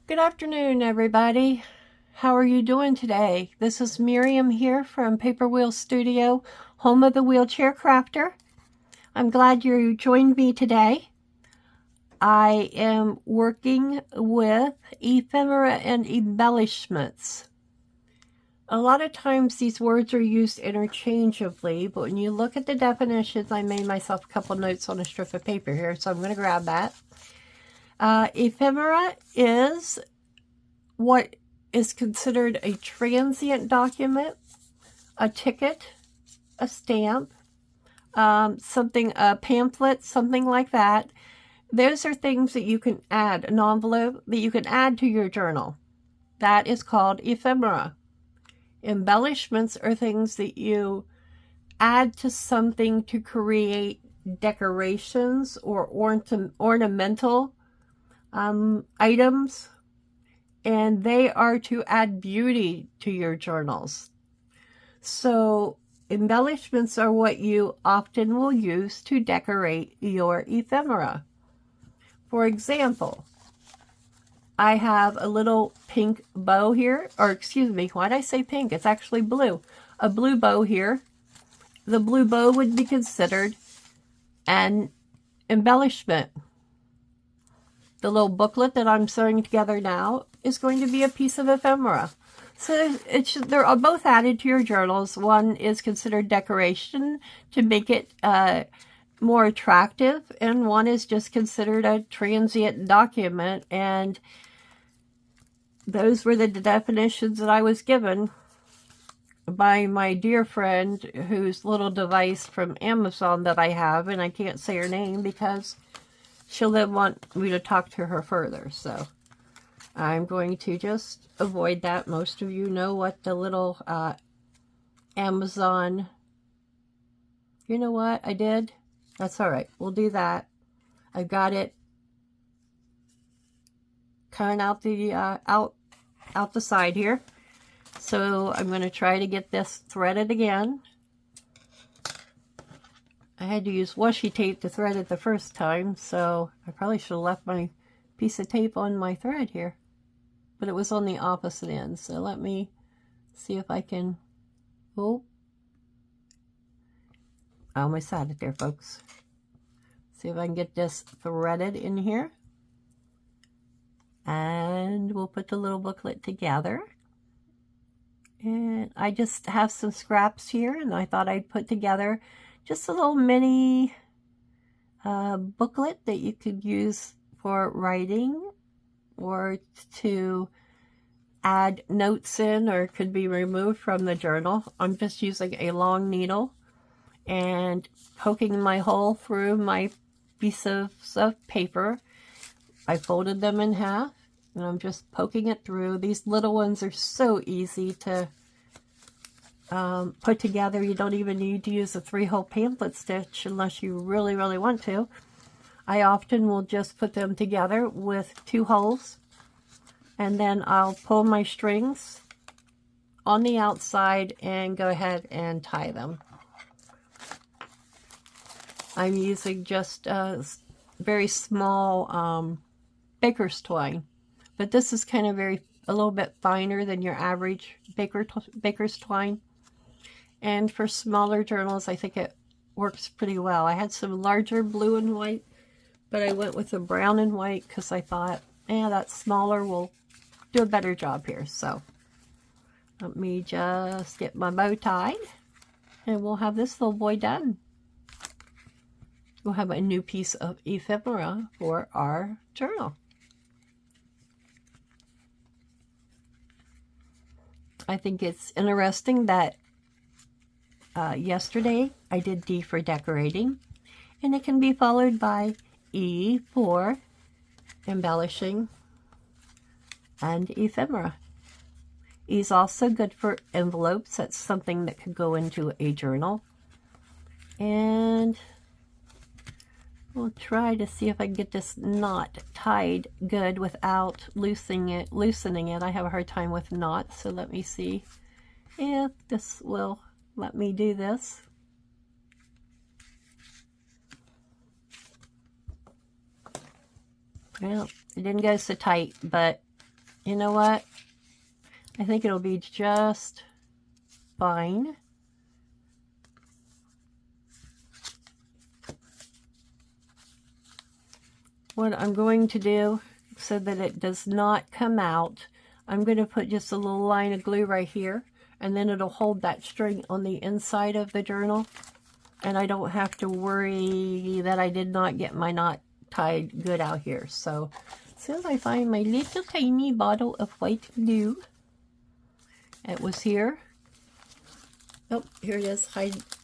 Good afternoon, everybody. How are you doing today? This is Miriam here from Paper Wheel Studio, home of the Wheelchair Crafter. I'm glad you joined me today. I am working with ephemera and embellishments. A lot of times these words are used interchangeably, but when you look at the definitions, I made myself a couple notes on a strip of paper here, so I'm going to grab that. Ephemera is what is considered a transient document, a ticket, a stamp, a pamphlet, something like that. Those are things that you can add, an envelope that you can add to your journal. That is called ephemera. Embellishments are things that you add to something to create decorations or ornamental items, and they are to add beauty to your journals. So embellishments are what you often will use to decorate your ephemera. For example, I have a little pink bow here, or excuse me, why did I say pink? It's actually blue. A blue bow here. The blue bow would be considered an embellishment. The little booklet that I'm sewing together now is going to be a piece of ephemera. So they're both added to your journals. One is considered decoration to make it more attractive, and one is just considered a transient document. And those were the definitions that I was given by my dear friend, whose little device from Amazon that I have, and I can't say her name because she'll then want me to talk to her further. So I'm going to just avoid that. Most of you know what the little Amazon... You know what I did? That's all right. We'll do that. I got it coming out the out the side here. So I'm going to try to get this threaded again. I had to use washi tape to thread it the first time, so I probably should have left my piece of tape on my thread here. But it was on the opposite end, so let me see if I can... Oh, I almost had it there, folks. See if I can get this threaded in here. And we'll put the little booklet together. And I just have some scraps here, and I thought I'd put together just a little mini booklet that you could use for writing or to add notes in, or could be removed from the journal. I'm just using a long needle and poking my hole through my pieces of paper. I folded them in half, and I'm just poking it through. These little ones are so easy to put together. You don't even need to use a 3-hole pamphlet stitch unless you really, really want to. I often will just put them together with 2 holes, and then I'll pull my strings on the outside and go ahead and tie them. I'm using just a very small baker's twine, but this is kind of a little bit finer than your average baker's twine. And for smaller journals, I think it works pretty well. I had some larger blue and white, but I went with the brown and white because I thought, that smaller will do a better job here. So let me just get my bow tied, and we'll have this little boy done. We'll have a new piece of ephemera for our journal. I think it's interesting that yesterday I did D for decorating, and it can be followed by E for embellishing and ephemera. E is also good for envelopes. That's something that could go into a journal. And we'll try to see if I can get this knot tied good without loosening it. I have a hard time with knots, so let me see if this will let me do this. Well, it didn't go so tight, but you know what? I think it'll be just fine. What I'm going to do, so that it does not come out, I'm going to put just a little line of glue right here, and then it'll hold that string on the inside of the journal, and I don't have to worry that I did not get my knot tied good out here. So as soon as I find my little tiny bottle of white glue, it was here. Oh, here it is,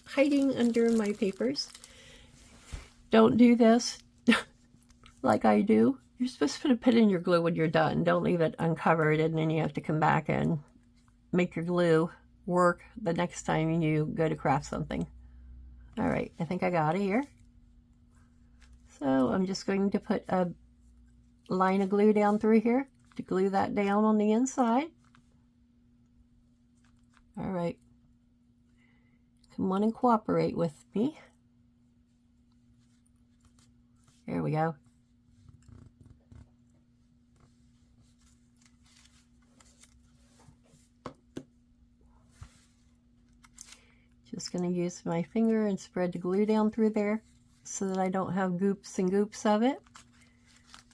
hiding under my papers. Don't do this like I do. You're supposed to put a pin in your glue when you're done. Don't leave it uncovered, and then you have to come back and make your glue work the next time you go to craft something. All right, I think I got it here. So I'm just going to put a line of glue down through here to glue that down on the inside. All right. Come on and cooperate with me. There we go. Just going to use my finger and spread the glue down through there so that I don't have goops and goops of it.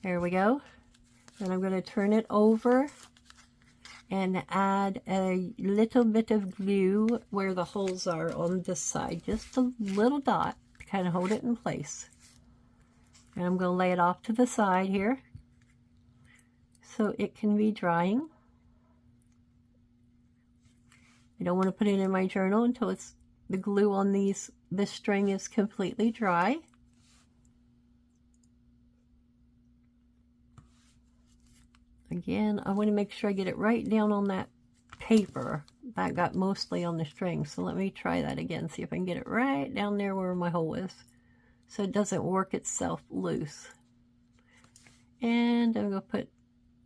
There we go. Then I'm going to turn it over and add a little bit of glue where the holes are on this side. Just a little dot to kind of hold it in place. And I'm going to lay it off to the side here so it can be drying. I don't want to put it in my journal until the glue on this string is completely dry. Again, I want to make sure I get it right down on that paper. That got mostly on the string, so let me try that again, see if I can get it right down there where my hole is, so it doesn't work itself loose. And I'm going to put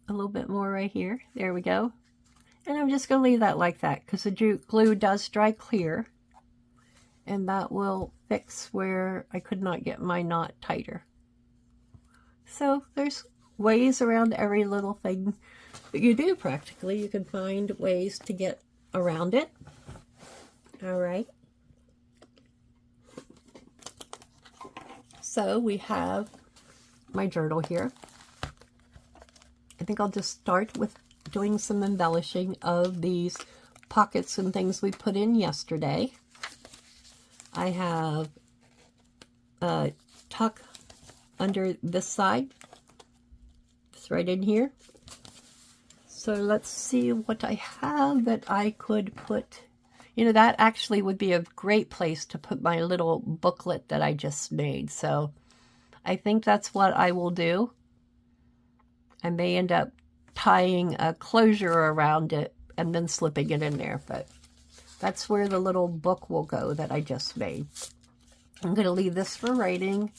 a little bit more right here. There we go. And I'm just going to leave that like that because the glue does dry clear, and that will fix where I could not get my knot tighter. So there's ways around every little thing that you do practically. You can find ways to get around it. All right. So we have my journal here. I think I'll just start with doing some embellishing of these pockets and things we put in yesterday. I have a tuck under this side. It's right in here. So let's see what I have that I could put. You know, that actually would be a great place to put my little booklet that I just made. So I think that's what I will do. I may end up tying a closure around it and then slipping it in there, but that's where the little book will go that I just made. I'm going to leave this for writing.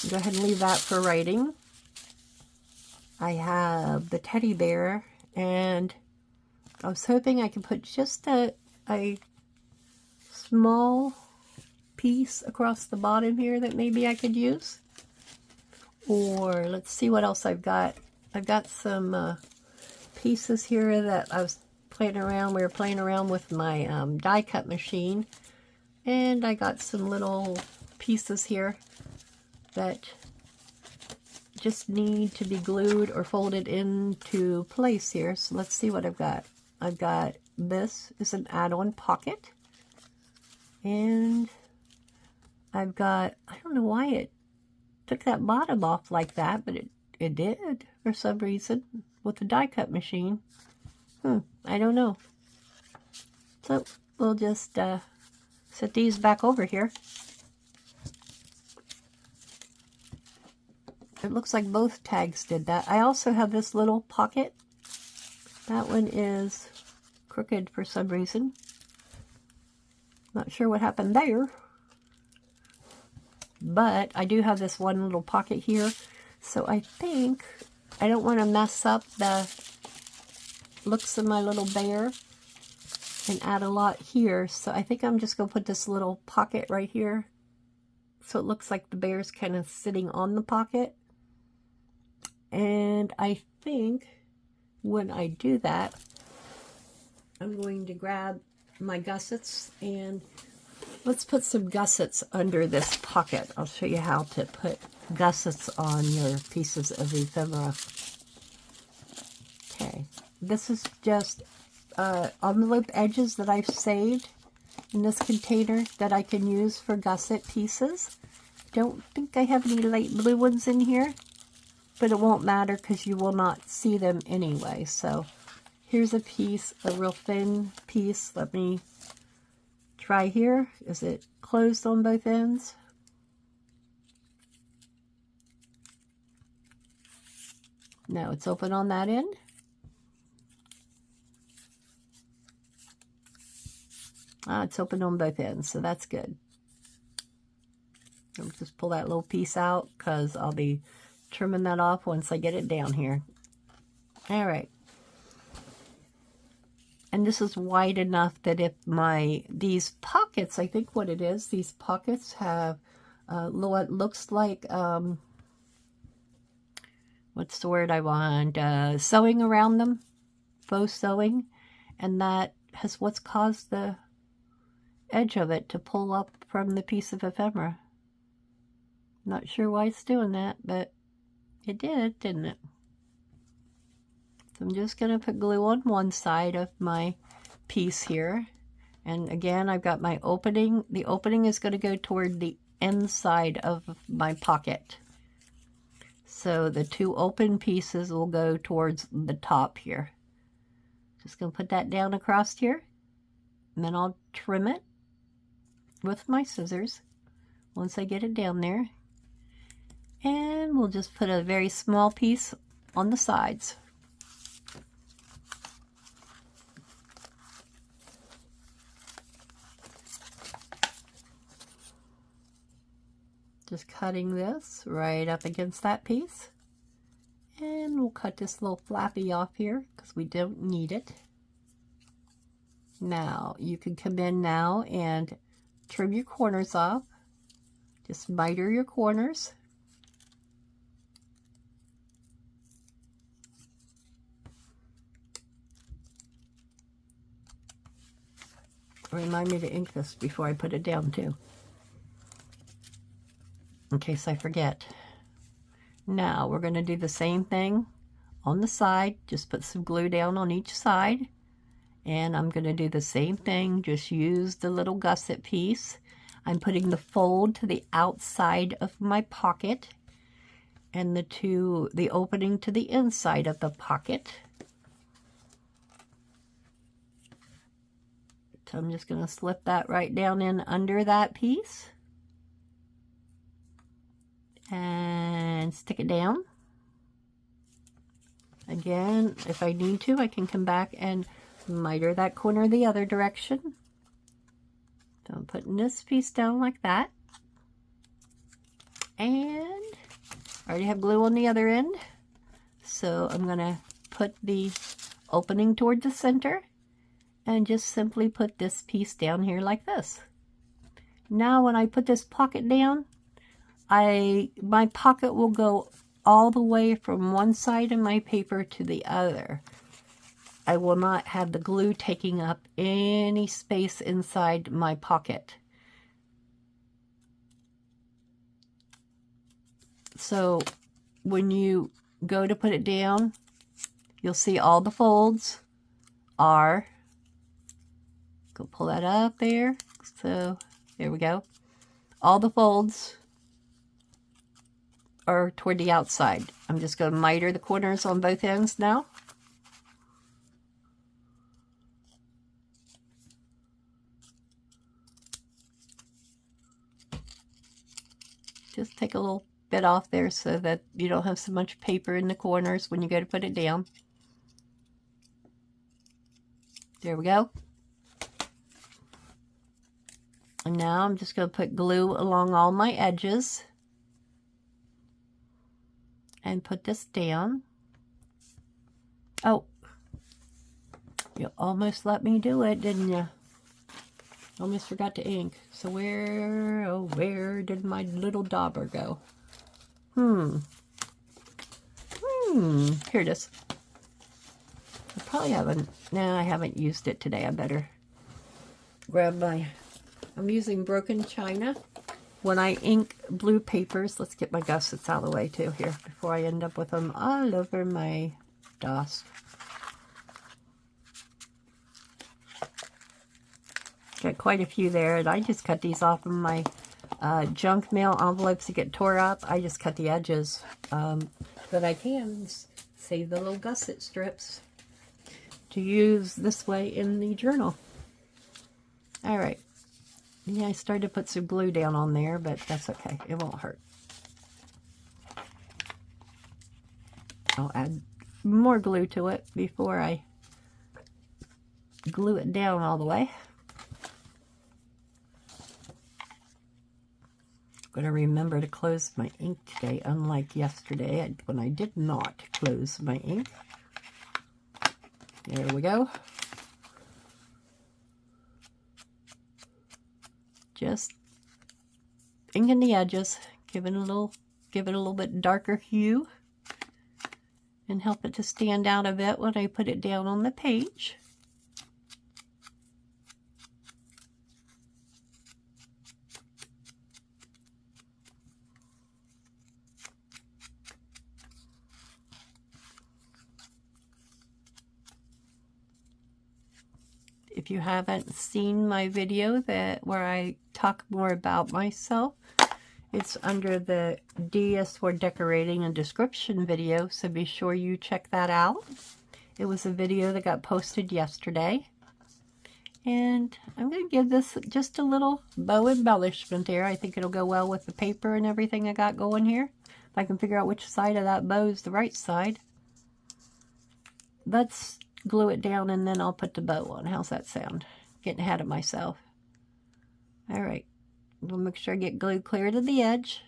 Go ahead and leave that for writing. I have the teddy bear, and I was hoping I could put just a small piece across the bottom here that maybe I could use. Or let's see what else I've got. I've got some pieces here that I was playing around. We were playing around with my die cut machine, and I got some little pieces here that just need to be glued or folded into place here. So let's see what I've got. I've got this is an add-on pocket, and I've got, I don't know why it took that bottom off like that, but it did for some reason with the die cut machine. I don't know. So we'll just set these back over here. It looks like both tags did that. I also have this little pocket. That one is crooked for some reason. Not sure what happened there. But I do have this one little pocket here. So I think I don't want to mess up the looks of my little bear and add a lot here. So I think I'm just going to put this little pocket right here, so it looks like the bear's kind of sitting on the pocket. And I think when I do that, I'm going to grab my gussets, and let's put some gussets under this pocket. I'll show you how to put gussets on your pieces of ephemera. Okay, this is just envelope edges that I've saved in this container that I can use for gusset pieces. Don't think I have any light blue ones in here, but it won't matter because you will not see them anyway. So here's a piece, a real thin piece. Let me try here. Is it closed on both ends? No, it's open on that end. It's open on both ends, so that's good. I'll just pull that little piece out because I'll be trimming that off once I get it down here. All right. And this is wide enough that if these pockets, I think what it is, these pockets have what looks like, what's the word I want, sewing around them, faux sewing, and that has what's caused the edge of it to pull up from the piece of ephemera. Not sure why it's doing that, but it did, didn't it? So I'm just going to put glue on one side of my piece here. And again, I've got my opening. The opening is going to go toward the inside of my pocket. So the two open pieces will go towards the top here. Just going to put that down across here. And then I'll trim it with my scissors once I get it down there. And we'll just put a very small piece on the sides. Just cutting this right up against that piece. And we'll cut this little flappy off here because we don't need it. Now, you can come in now and trim your corners off. Just miter your corners. Remind me to ink this before I put it down too, in case I forget. Now we're going to do the same thing on the side. Just put some glue down on each side. And I'm going to do the same thing, just use the little gusset piece. I'm putting the fold to the outside of my pocket and the opening to the inside of the pocket. So I'm just going to slip that right down in under that piece and stick it down. Again, if I need to, I can come back and miter that corner the other direction. So I'm putting this piece down like that. And I already have glue on the other end. So I'm going to put the opening toward the center and just simply put this piece down here like this. Now when I put this pocket down, my pocket will go all the way from one side of my paper to the other. I will not have the glue taking up any space inside my pocket. So when you go to put it down, you'll see all the folds are, go pull that up there. So there we go. All the folds are toward the outside. I'm just going to miter the corners on both ends now. Just take a little bit off there so that you don't have so much paper in the corners when you go to put it down. There we go. And now I'm just going to put glue along all my edges and put this down. Oh, you almost let me do it, didn't you? Almost forgot to ink. So where did my little dauber go? Here it is. probably haven't, no, I haven't used it today. I better grab my, I'm using broken china. When I ink blue papers, let's get my gussets out of the way too here before I end up with them all over my DOS. Got quite a few there, and I just cut these off of my junk mail envelopes that get tore up. I just cut the edges, but I can save the little gusset strips to use this way in the journal. All right. Yeah, I started to put some glue down on there, but that's okay. It won't hurt. I'll add more glue to it before I glue it down all the way. I'm going to remember to close my ink today, unlike yesterday when I did not close my ink. There we go. Just inking the edges, give it a little bit darker hue, and help it to stand out a bit when I put it down on the page. If you haven't seen my video where I talk more about myself, it's under the D is for decorating and description video, so be sure you check that out. It was a video that got posted yesterday. And I'm going to give this just a little bow embellishment there. I think it'll go well with the paper and everything I got going here. If I can figure out which side of that bow is the right side. Let's glue it down and then I'll put the bow on. How's that sound? Getting ahead of myself. All right. We'll make sure I get glue clear to the edge.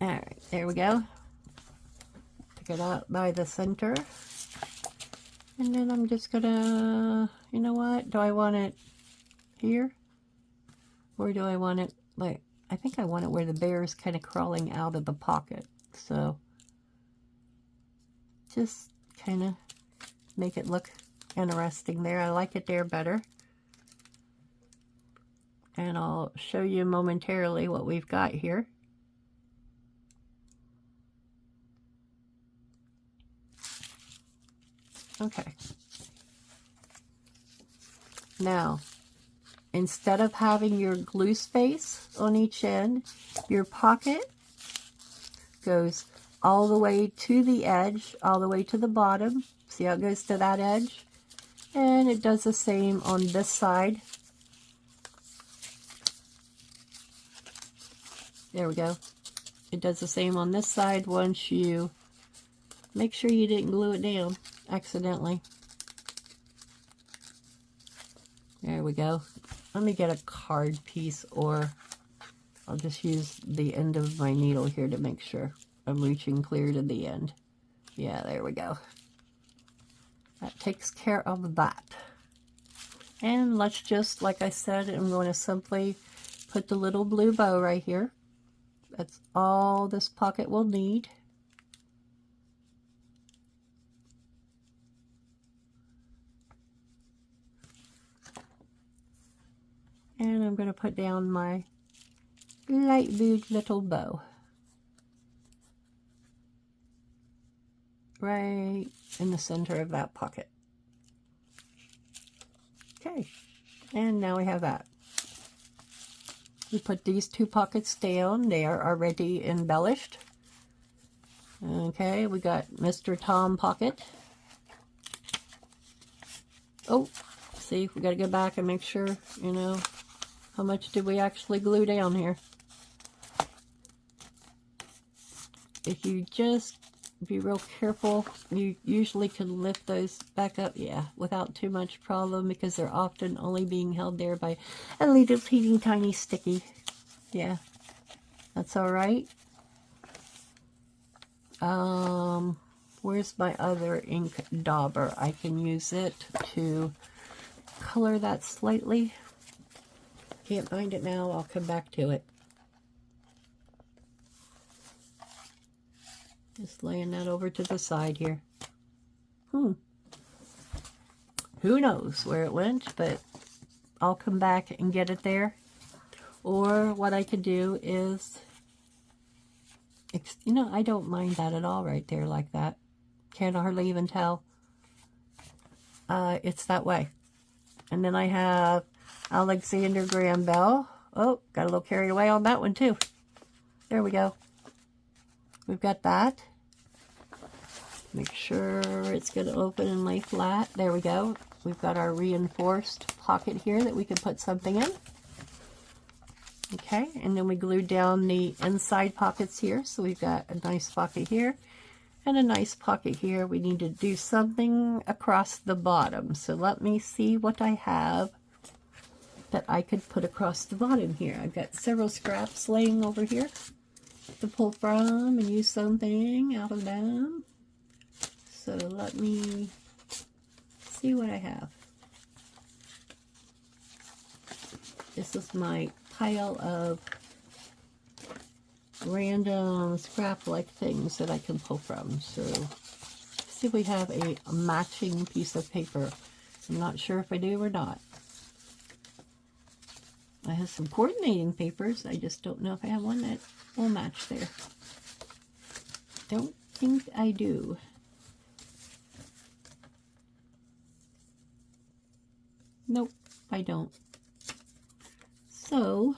All right, there we go. Pick it up by the center. And then I'm just gonna, you know what? Do I want it here? Or do I want it, like, I think I want it where the bear is kind of crawling out of the pocket. So, just kind of make it look interesting there. I like it there better. And I'll show you momentarily what we've got here. Okay. Now, instead of having your glue space on each end, your pocket goes all the way to the edge, all the way to the bottom. See how it goes to that edge? And it does the same on this side. There we go. It does the same on this side once you make sure you didn't glue it down accidentally. There we go. Let me get a card piece, or I'll just use the end of my needle here to make sure I'm reaching clear to the end. Yeah, there we go. That takes care of that. And let's just, like I said, I'm going to simply put the little blue bow right here. That's all this pocket will need. And I'm going to put down my light blue little bow. Right in the center of that pocket. Okay, and now we have that. We put these two pockets down. They are already embellished. Okay, we got Mr. Tom pocket. Oh, see, we got to go back and make sure, you know, how much did we actually glue down here? If you just be real careful, you usually can lift those back up, yeah, without too much problem, because they're often only being held there by a little teeny tiny sticky. Yeah, that's all right. Where's my other ink dauber? I can use it to color that slightly. Can't find it now. I'll come back to it. Just laying that over to the side here. Who knows where it went, but I'll come back and get it there. Or what I could do is, you know, I don't mind that at all right there like that. Can't hardly even tell. It's that way. And then I have Alexander Graham Bell. Oh, got a little carried away on that one too. There we go. We've got that. Make sure it's going to open and lay flat. There we go. We've got our reinforced pocket here that we can put something in. Okay, and then we glued down the inside pockets here. So we've got a nice pocket here and a nice pocket here. We need to do something across the bottom. So let me see what I have that I could put across the bottom here. I've got several scraps laying over here to pull from and use something out of them. So let me see what I have. This is my pile of random scrap-like things that I can pull from. So let's see if we have a matching piece of paper. I'm not sure if I do or not. I have some coordinating papers. I just don't know if I have one that will match there. Don't think I do. Nope, I don't. So,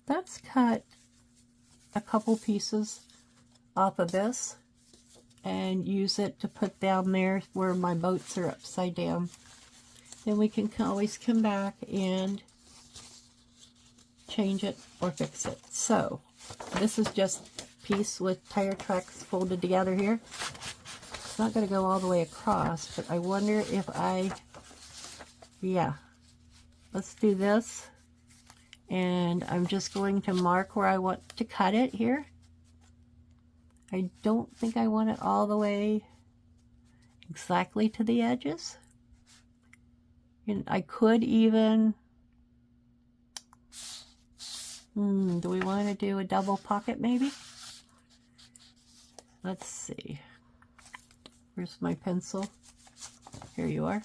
let's cut a couple pieces off of this and use it to put down there where my boats are upside down. Then we can always come back and change it or fix it. So, this is just a piece with tire tracks folded together here. It's not going to go all the way across, but I wonder if yeah, let's do this. And I'm just going to mark where I want to cut it here. I don't think I want it all the way exactly to the edges. And I could even, do we want to do a double pocket maybe? Let's see. Where's my pencil? Here you are.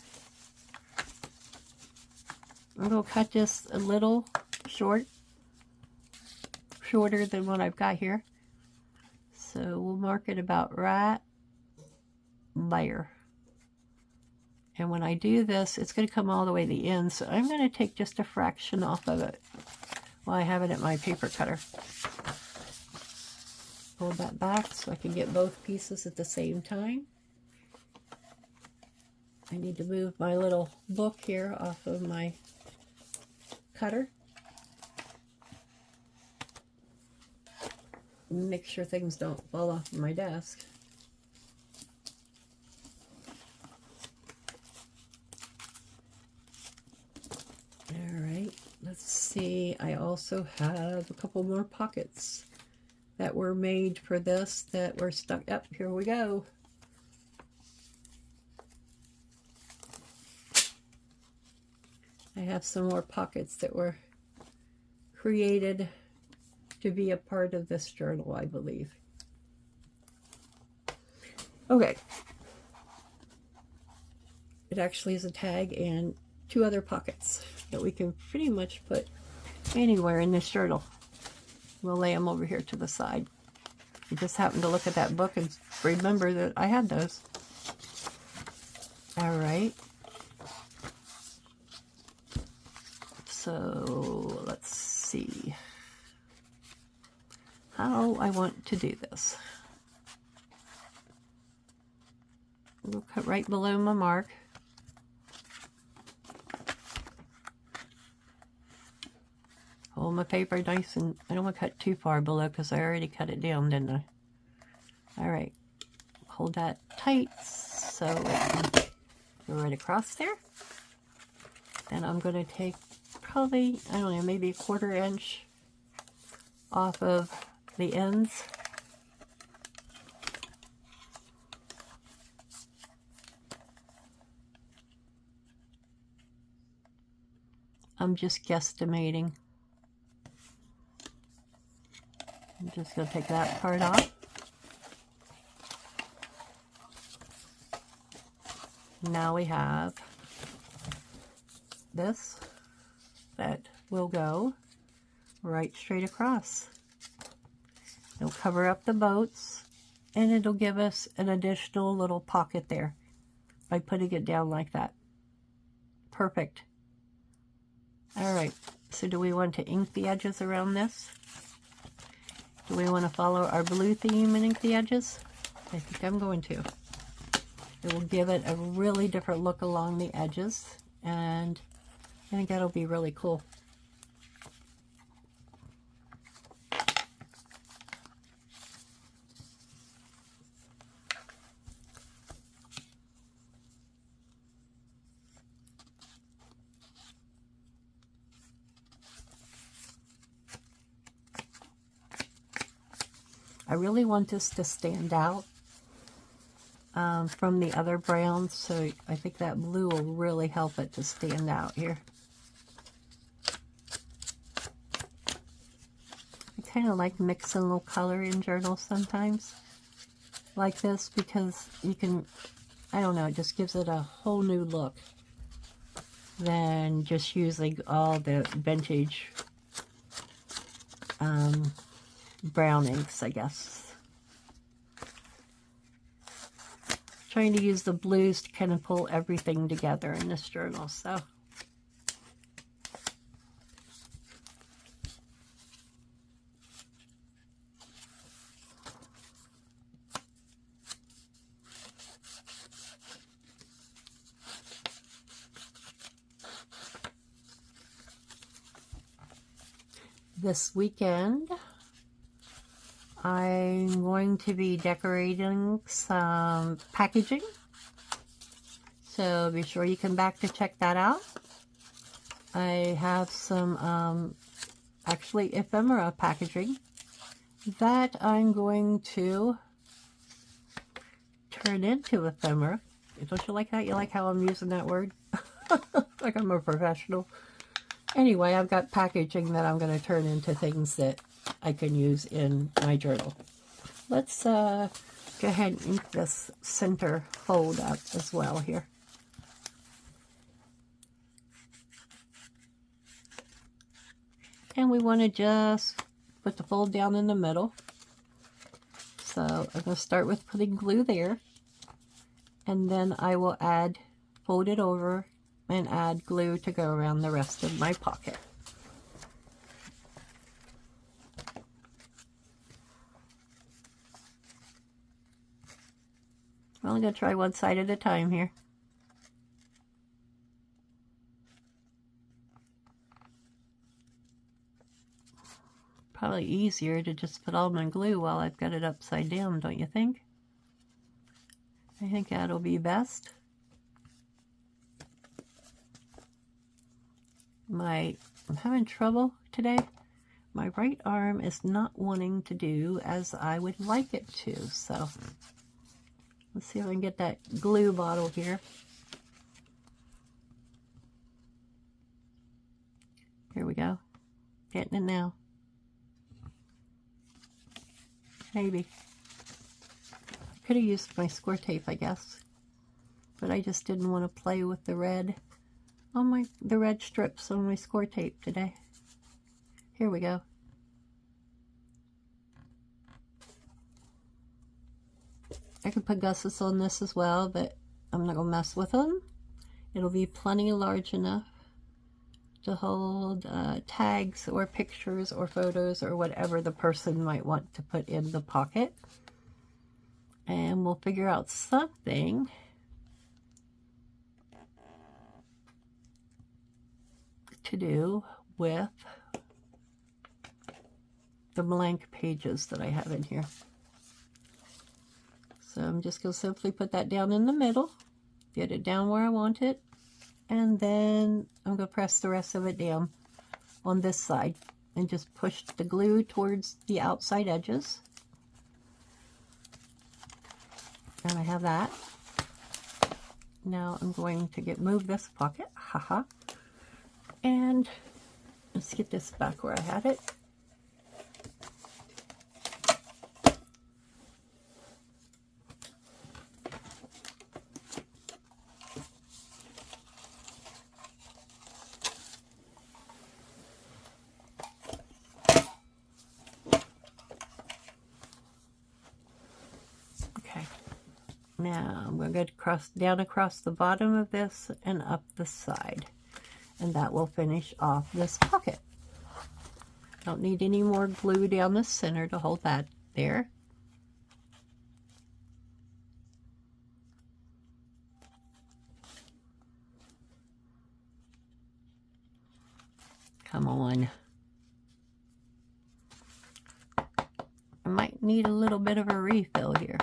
I'm going to cut just a little shorter than what I've got here. So we'll mark it about right there. And when I do this, it's going to come all the way to the end. So I'm going to take just a fraction off of it while I have it at my paper cutter. Pull that back so I can get both pieces at the same time. I need to move my little book here off of my cutter. Make sure things don't fall off of my desk. Alright, let's see. I also have a couple more pockets that were made for this that were stuck up. Here we go. I have some more pockets that were created to be a part of this journal, I believe. Okay. It actually is a tag and two other pockets that we can pretty much put anywhere in this journal. We'll lay them over here to the side. I just happened to look at that book and remember that I had those. All right. So let's see how I want to do this. We'll cut right below my mark. Hold my paper nice, and I don't want to cut too far below because I already cut it down, didn't I? All right, hold that tight so it can go right across there. And I'm going to take probably, I don't know, maybe a 1/4 inch off of the ends. I'm just guesstimating. I'm just going to take that part off. Now we have this that will go right straight across. It'll cover up the boats, and it'll give us an additional little pocket there by putting it down like that. Perfect. All right, so do we want to ink the edges around this? Do we want to follow our blue theme and ink the edges? I think I'm going to. It will give it a really different look along the edges, and I think that'll be really cool. I really want this to stand out from the other browns, so I think that blue will really help it to stand out here. I kind of like mixing a little color in journals sometimes like this, because you can, I don't know, it just gives it a whole new look than just using all the vintage brown inks, I guess. Trying to use the blues to kind of pull everything together in this journal, so. This weekend, I'm going to be decorating some packaging, so be sure you come back to check that out. I have some actually ephemera packaging that I'm going to turn into ephemera. Don't you like that? You like how I'm using that word? Like I'm a professional. Anyway, I've got packaging that I'm going to turn into things that I can use in my journal. Let's go ahead and ink this center fold up as well here. And we want to just put the fold down in the middle. So I'm going to start with putting glue there, and then I will add, fold it over and add glue to go around the rest of my pocket. I'm going to try one side at a time here. Probably easier to just put all my glue while I've got it upside down, don't you think? I think that'll be best. I'm having trouble today. My right arm is not wanting to do as I would like it to, so let's see if I can get that glue bottle here. Here we go. Getting it now. Maybe. I could have used my score tape, I guess, but I just didn't want to play with the red on the red strips on my score tape today. Here we go. I could put gussets on this as well, but I'm not going to mess with them. It'll be plenty large enough to hold tags or pictures or photos or whatever the person might want to put in the pocket. And we'll figure out something to do with the blank pages that I have in here. So I'm just going to simply put that down in the middle, get it down where I want it, and then I'm going to press the rest of it down on this side and just push the glue towards the outside edges. And I have that. Now I'm going to move this pocket, haha, And let's get this back where I had it. Okay. Now I'm going to go down across the bottom of this and up the side. And that will finish off this pocket. Don't need any more glue down the center to hold that there. Come on. I might need a little bit of a refill here.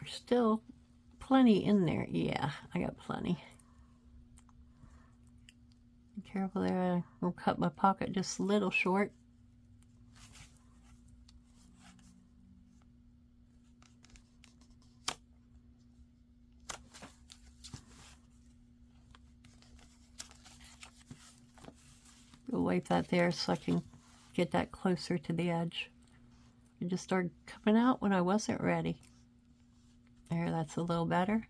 There's still plenty in there. Yeah, I got plenty. Be careful there. I'll cut my pocket just a little short. We'll wipe that there so I can get that closer to the edge. It just started coming out when I wasn't ready. There, that's a little better.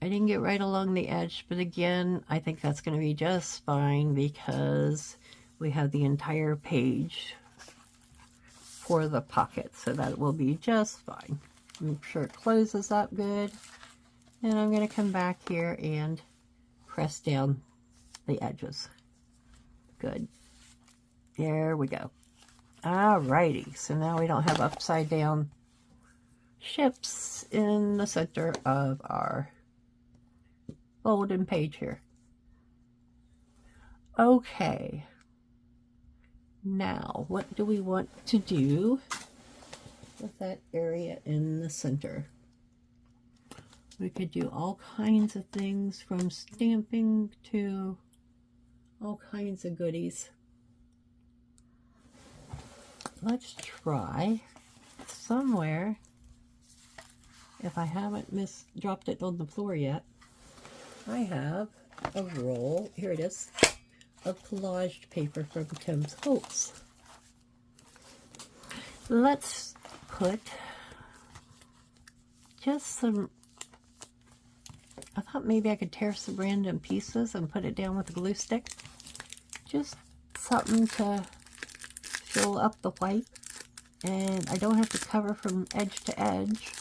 I didn't get right along the edge, but again, I think that's going to be just fine because we have the entire page for the pocket, so that will be just fine. Make sure it closes up good. And I'm going to come back here and press down the edges. Good. There we go. Alrighty, so now we don't have upside down ships in the center of our golden page here. Okay, now what do we want to do with that area in the center? We could do all kinds of things, from stamping to all kinds of goodies. Let's try somewhere, if I haven't dropped it on the floor yet, I have a roll, here it is, of collaged paper from Tim's Holtz. Let's put just some, I thought maybe I could tear some random pieces and put it down with a glue stick. Just something to fill up the white, and I don't have to cover from edge to edge.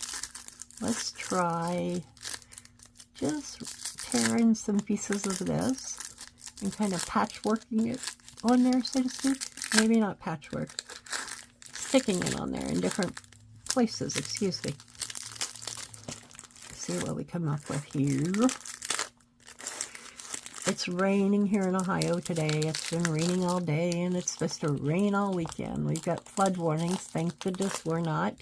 Let's try just tearing some pieces of this and kind of patchworking it on there, so to speak. Maybe not patchwork, sticking it on there in different places, excuse me. See what we come up with here. It's raining here in Ohio today. It's been raining all day, and it's supposed to rain all weekend. We've got flood warnings. Thank goodness we're not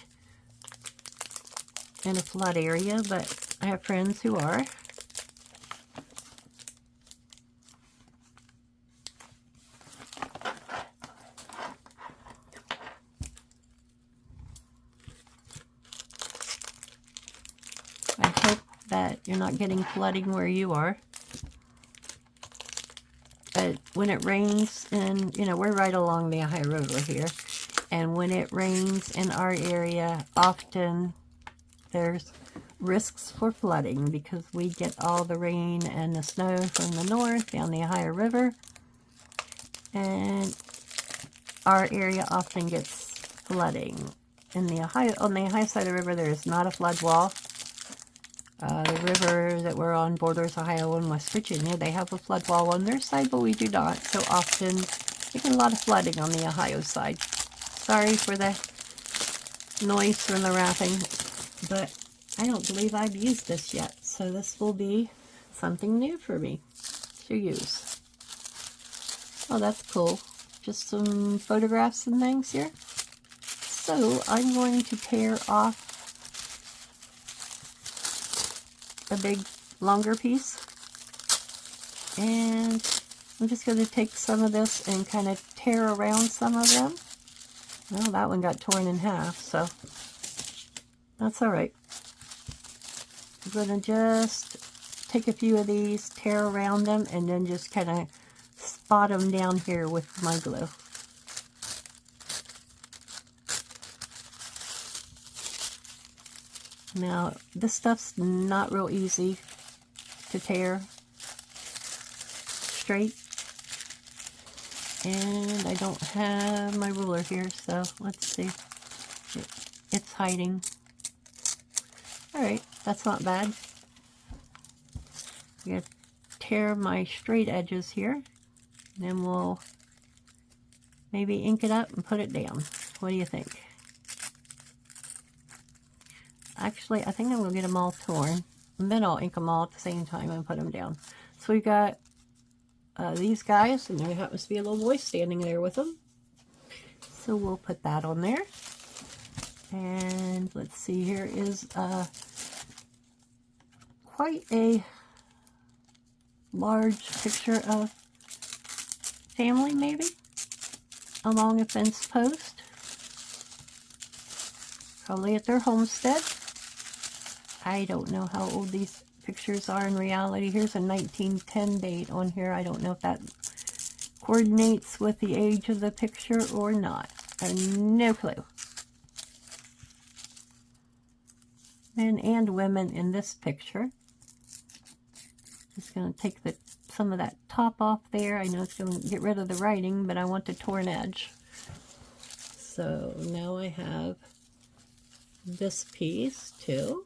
in a flood area, but I have friends who are. I hope that you're not getting flooding where you are. But when it rains, and you know, we're right along the Ohio River here, and when it rains in our area, often there's risks for flooding because we get all the rain and the snow from the north down the Ohio River, and our area often gets flooding. On the Ohio side of the river, there is not a flood wall. The river that we're on borders Ohio and West Virginia. They have a flood wall on their side, but we do not. So often we get a lot of flooding on the Ohio side. Sorry for the noise from the wrapping, but I don't believe I've used this yet. So this will be something new for me to use. Oh, that's cool. Just some photographs and things here. So I'm going to tear off a big longer piece, and I'm just going to take some of this and kind of tear around some of them. Well, that one got torn in half, so That's all right. I'm going to just take a few of these, tear around them, and then just kind of spot them down here with my glue. Now, this stuff's not real easy to tear straight. And I don't have my ruler here, so let's see. It's hiding. Alright, that's not bad. I'm going to tear my straight edges here. Then we'll maybe ink it up and put it down. What do you think? Actually, I think I'm going to get them all torn. And then I'll ink them all at the same time and put them down. So we got these guys, and there happens to be a little boy standing there with them. So we'll put that on there. And let's see, here is quite a large picture of family, maybe, along a fence post. Probably at their homestead. I don't know how old these pictures are in reality. Here's a 1910 date on here. I don't know if that coordinates with the age of the picture or not. I have no clue. Men and women in this picture. Just going to take some of that top off there. I know it's going to get rid of the writing, but I want the torn edge. So now I have this piece too.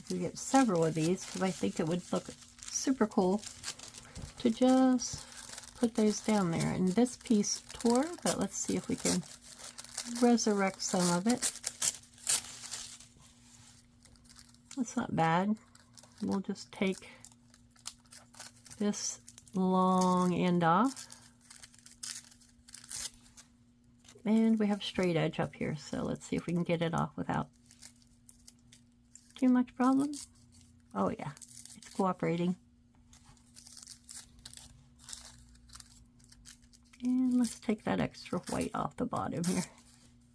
We get several of these because I think it would look super cool to just put those down there. And this piece tore, but let's see if we can resurrect some of it. That's not bad. We'll just take this long end off. And we have straight edge up here, so let's see if we can get it off without too much problem. Oh yeah, it's cooperating. And let's take that extra white off the bottom here.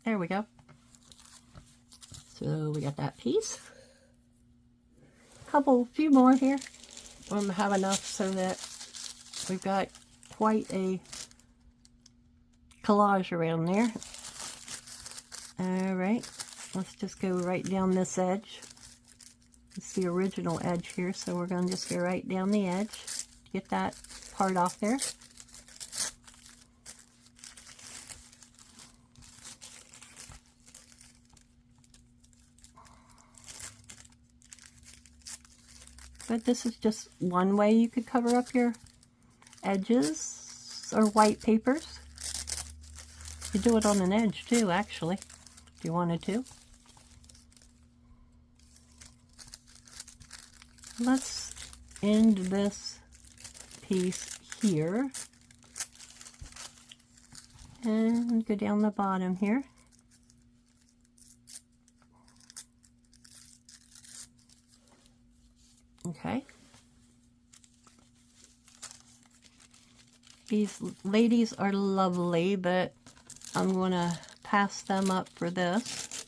There we go. So we got that piece. Few more here. We'll have enough so that we've got quite a collage around there. Alright, let's just go right down this edge. It's the original edge here, so we're going to just go right down the edge. Get that part off there. But this is just one way you could cover up your edges or white papers. You could do it on an edge too, actually, if you wanted to. Let's end this piece here and go down the bottom here. Okay. These ladies are lovely, but I'm going to pass them up for this.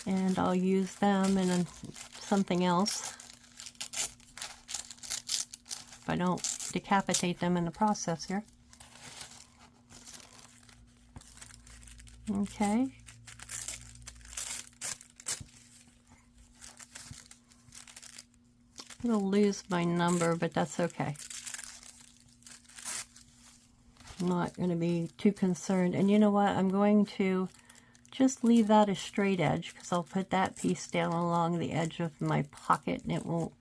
And I'll use them in something else. If I don't decapitate them in the process here. Okay. I'm going to lose my number, but that's okay. I'm not going to be too concerned. And you know what? I'm going to just leave that a straight edge because I'll put that piece down along the edge of my pocket and it won't,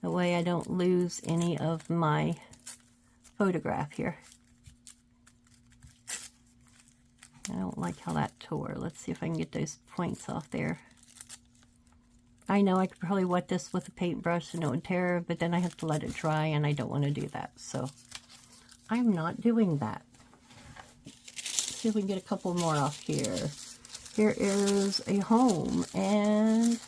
that way I don't lose any of my photograph here. I don't like how that tore. Let's see if I can get those points off there. I know I could probably wet this with a paintbrush and it would tear, but then I have to let it dry and I don't want to do that. So I'm not doing that. Let's see if we can get a couple more off here. Here is a home and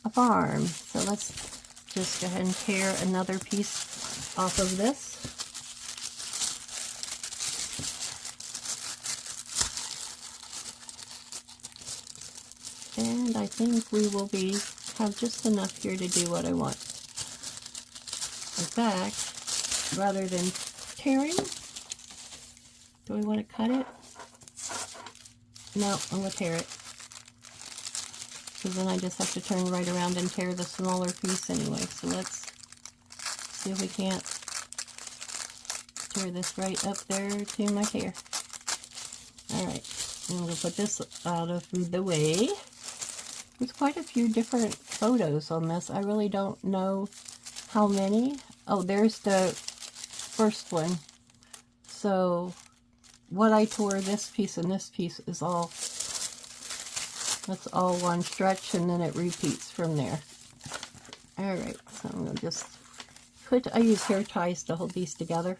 a farm. So let's just go ahead and tear another piece off of this. And I think we will have just enough here to do what I want. In fact, rather than tearing, do we want to cut it? No, I'm going to tear it. Because then I just have to turn right around and tear the smaller piece anyway. So let's see if we can't tear this right up there to my tear. Alright, I'm going to put this out of the way. There's quite a few different photos on this. I really don't know how many. Oh, there's the first one. So what I tore, this piece and this piece, is all, that's all one stretch, and then it repeats from there. Alright, so I'm going to just I use hair ties to hold these together.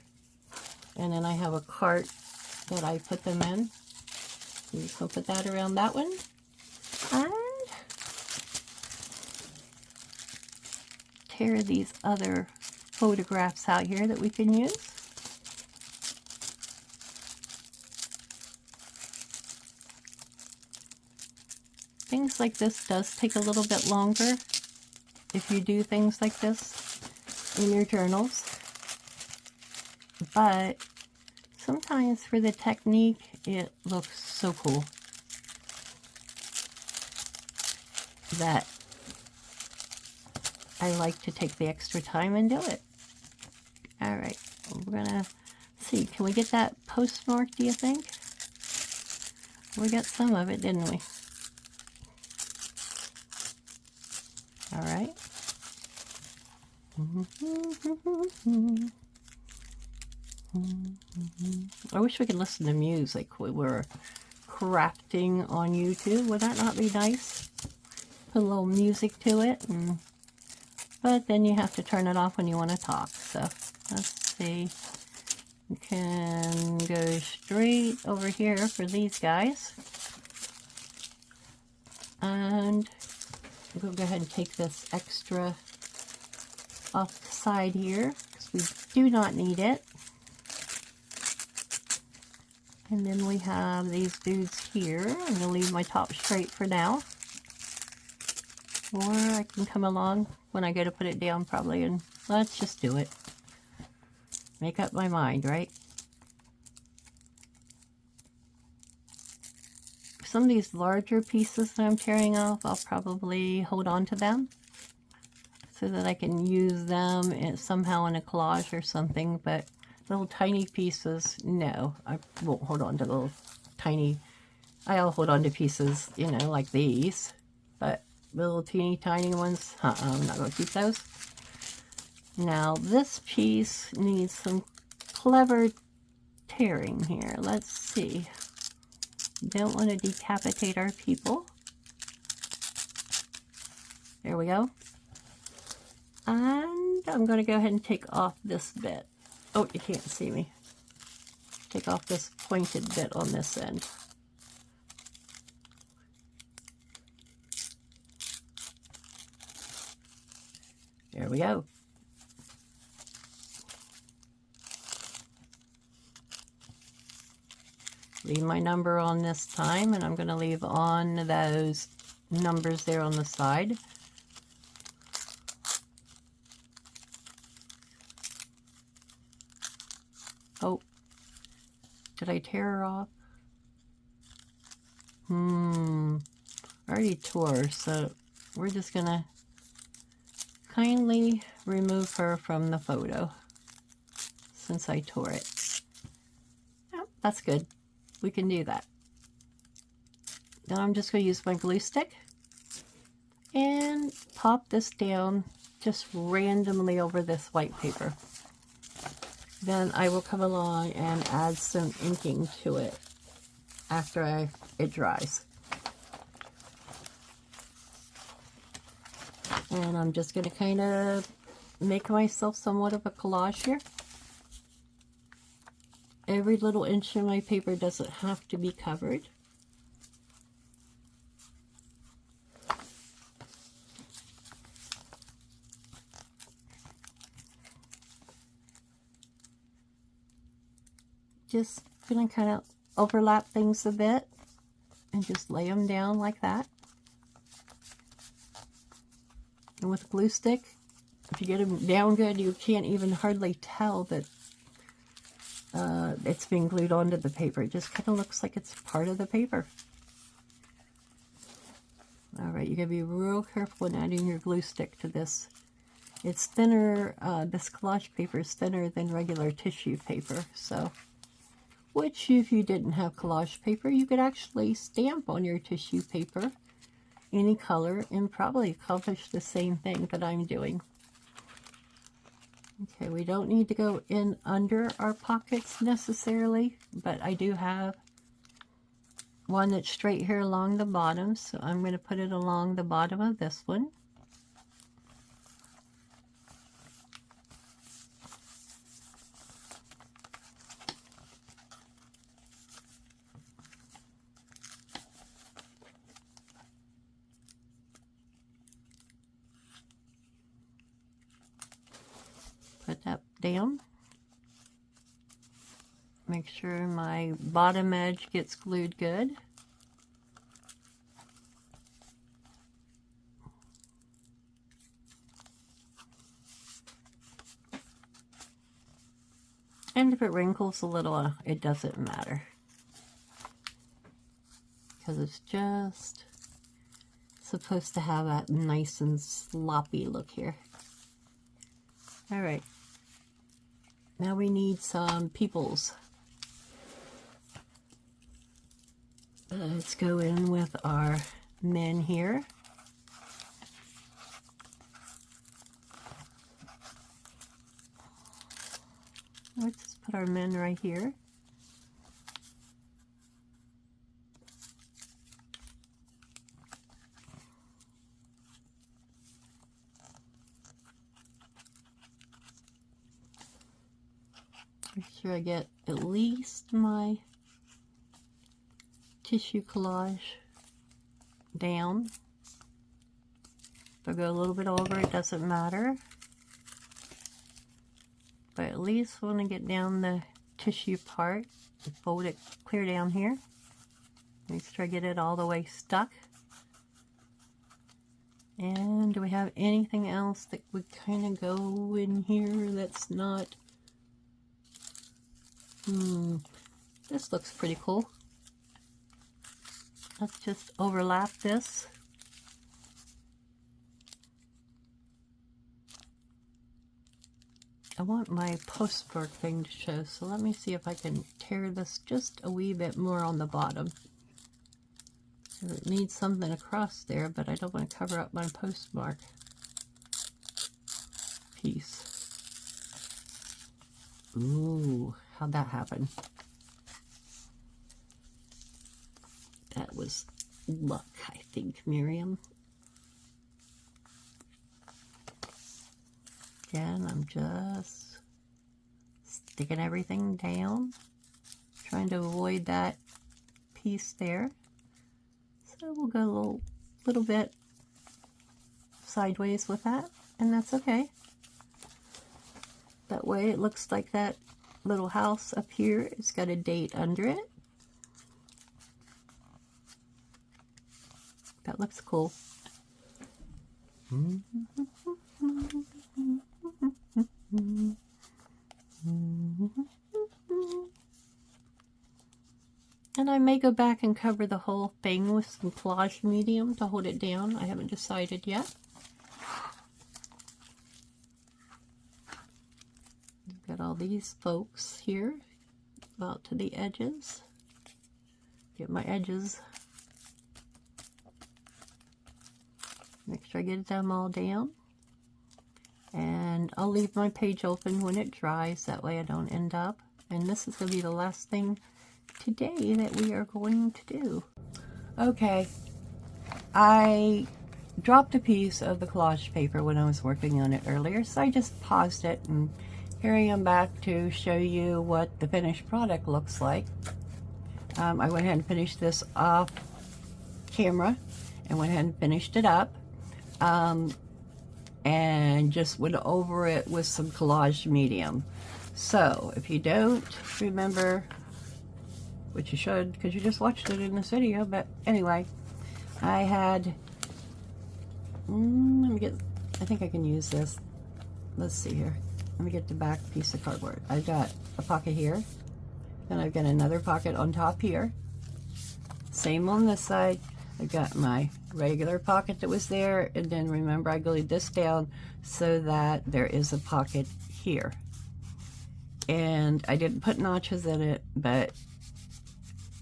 And then I have a cart that I put them in. I'm just going to put that around that one. And tear these other photographs out here that we can use. Things like this does take a little bit longer if you do things like this in your journals. But sometimes for the technique, it looks so cool that I like to take the extra time and do it. Alright, we're gonna see. Can we get that postmark, do you think? We got some of it, didn't we? Alright. I wish we could listen to music when we're crafting on YouTube. Would that not be nice? Put a little music to it. But then you have to turn it off when you want to talk. So let's see. We can go straight over here for these guys. And we'll go ahead and take this extra off the side here, because we do not need it. And then we have these dudes here. I'm going to leave my top straight for now. Or I can come along when I go to put it down probably, and let's just do it. Make up my mind, right? Some of these larger pieces that I'm tearing off, I'll probably hold on to them so that I can use them somehow in a collage or something. But little tiny pieces, no, I won't hold on to little tiny. I'll hold on to pieces, you know, like these, but little teeny tiny ones, I'm not going to keep those. Now this piece needs some clever tearing here. Let's see. Don't want to decapitate our people. There we go. And I'm going to go ahead and take off this bit. Oh, you can't see me. Take off this pointed bit on this end. There we go. Leave my number on this time, and I'm going to leave on those numbers there on the side. Oh, did I tear her off? I already tore, so we're just going to kindly remove her from the photo since I tore it. Oh, that's good. We can do that. Now I'm just going to use my glue stick and pop this down just randomly over this white paper. Then I will come along and add some inking to it after it dries. And I'm just going to kind of make myself somewhat of a collage here. Every little inch of my paper doesn't have to be covered. Just going to kind of overlap things a bit and just lay them down like that. with a glue stick, if you get them down good, you can't even hardly tell that it's being glued onto the paper. It just kind of looks like it's part of the paper. All right, you gotta be real careful when adding your glue stick to this. It's thinner, this collage paper is thinner than regular tissue paper, so, which if you didn't have collage paper, you could actually stamp on your tissue paper any color and probably accomplish the same thing that I'm doing. Okay, we don't need to go in under our pockets necessarily, but I do have one that's straight here along the bottom, so I'm going to put it along the bottom of this one. Put that down. Make sure my bottom edge gets glued good. And if it wrinkles a little, it doesn't matter, because it's just supposed to have that nice and sloppy look here. All right, now we need some peoples. Let's go in with our men here. Let's just put our men right here. Make sure I get at least my tissue collage down. If I go a little bit over, it doesn't matter. But at least want to get down the tissue part, fold it clear down here. Make sure I get it all the way stuck. And do we have anything else that would kind of go in here that's not... This looks pretty cool. Let's just overlap this. I want my postmark thing to show, so let me see if I can tear this just a wee bit more on the bottom. It needs something across there, but I don't want to cover up my postmark piece. Ooh, how'd that happen? That was luck, I think, Miriam. Again, I'm just sticking everything down, trying to avoid that piece there. So we'll go a little bit sideways with that, and that's okay. That way it looks like that little house up here, it's got a date under it. That looks cool. And I may go back and cover the whole thing with some collage medium to hold it down. I haven't decided yet. Got all these folks here about to the edges. Get my edges. Make sure I get them all down. And I'll leave my page open when it dries, that way I don't end up. And this is going to be the last thing today that we are going to do. Okay, I dropped a piece of the collage paper when I was working on it earlier, so I just paused it, and here I am back to show you what the finished product looks like. I went ahead and finished this off camera and went ahead and finished it up. And just went over it with some collage medium. So if you don't remember, which you should because you just watched it in this video, but anyway, I had let me get I think I can use this. Let's see here. Let me get the back piece of cardboard. I've got a pocket here. Then I've got another pocket on top here. Same on this side. I've got my regular pocket that was there. And then remember, I glued this down so that there is a pocket here. And I didn't put notches in it, but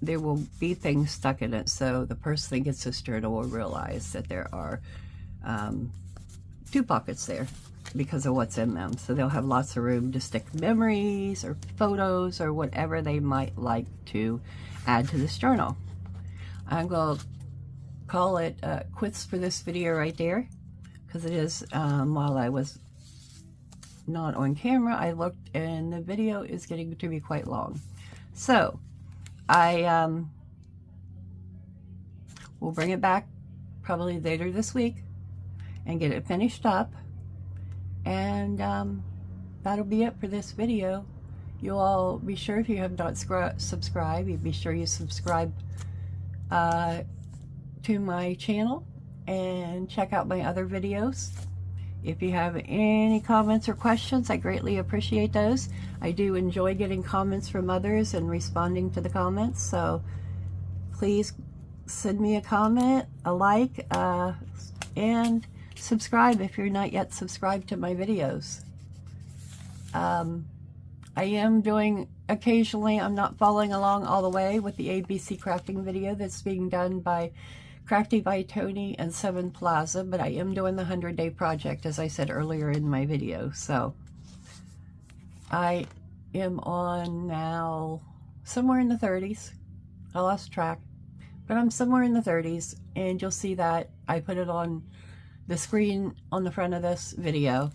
there will be things stuck in it. So the person that gets this journal will realize that there are 2 pockets there because of what's in them. So they'll have lots of room to stick memories or photos or whatever they might like to add to this journal. I'm going to call it quits for this video right there, because it is while I was not on camera, I looked and the video is getting to be quite long. So I will bring it back probably later this week and get it finished up, and that'll be it for this video. You all be sure, if you have not subscribed, you be sure you subscribe to my channel and check out my other videos. If you have any comments or questions, I greatly appreciate those. I do enjoy getting comments from others and responding to the comments, so please send me a comment, a like, and subscribe if you're not yet subscribed to my videos. I am doing occasionally, I'm not following along all the way with the ABC crafting video that's being done by Crafty by Tony and Seven Plaza, but I am doing the 100-day project, as I said earlier in my video. So I am on now somewhere in the 30s. I lost track, but I'm somewhere in the 30s, and you'll see that I put it on the screen on the front of this video,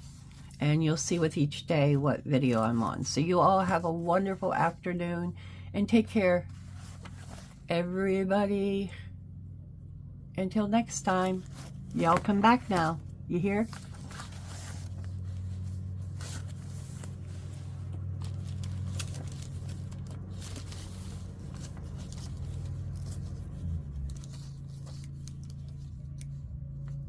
and you'll see with each day what video I'm on. So you all have a wonderful afternoon, and take care, everybody. Until next time, y'all come back now. You hear?